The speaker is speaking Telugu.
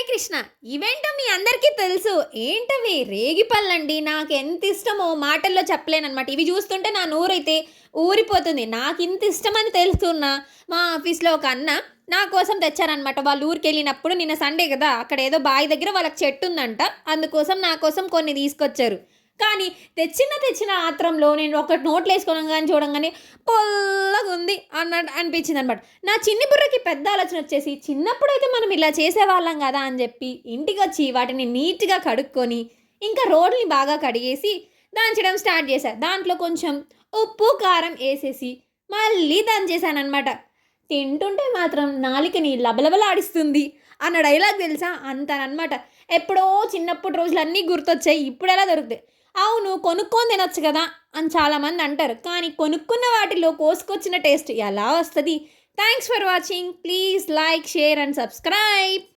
కృష్ణ. ఇవేంటో మీ అందరికీ తెలుసు. ఏంటవి రేగిపళ్ళండి. నాకెంత ఇష్టమో మాటల్లో చెప్పలేననమాట. ఇవి చూస్తుంటే నా నోరైతే ఊరిపోతుంది. నాకింత ఇష్టమని తెలుసున్నా మా ఆఫీస్‌లో ఒక అన్న నా కోసం తెచ్చారనమాట. వాళ్ళు ఊరికెళ్ళినప్పుడు నిన్న సండే గదా! అక్కడేదో బావి దగ్గర వాళ్ళకి చెట్టుందంట. అందుకోసం నా కోసం కొన్ని తీసుకొచ్చారు. కానీ తెచ్చిన ఆత్రంలో నేను ఒకటి నోట్లేసుకోనంగానే చూడంగానే పుల్లగుంది అన్నట్టు అనిపించిందనమాట. నా చిన్ని బుర్రకి పెద్ద ఆలోచనొచ్చేసి, చిన్నప్పుడైతే మనం ఇలా చేసేవాళ్ళం గదా! అని జెప్పి, ఇంటికొచ్చి వాటిని నీట్‌గా కడుక్కొని, ఇంకా రోడ్లని బాగా కడిగేసి, దంచడం స్టార్ట్ జేశా. దాంట్లో కొంచెం ఉప్పు, కారం ఏసేసి, మళ్ళీ దంచేశాననమాట. తింటుంటే మాత్రం నాలికని లబలబలాడిస్తుంది అన్న డైలాగ్ తెలుసా? అంతననమాట. ఎప్పుడో చిన్నప్పుడు రోజులన్నీ గుర్తొచ్చాయి. ఇప్పుడెలా దొరుకుతాయి? అవును. కొనుక్కొని తినొచ్చు గదా! అని చాలామందంటారు. కానీ కొనుక్కున్న వాటిలో కోసుకొచ్చిన టేస్ట్ ఎలా వస్తది? Thanks for watching. Please like, share and subscribe.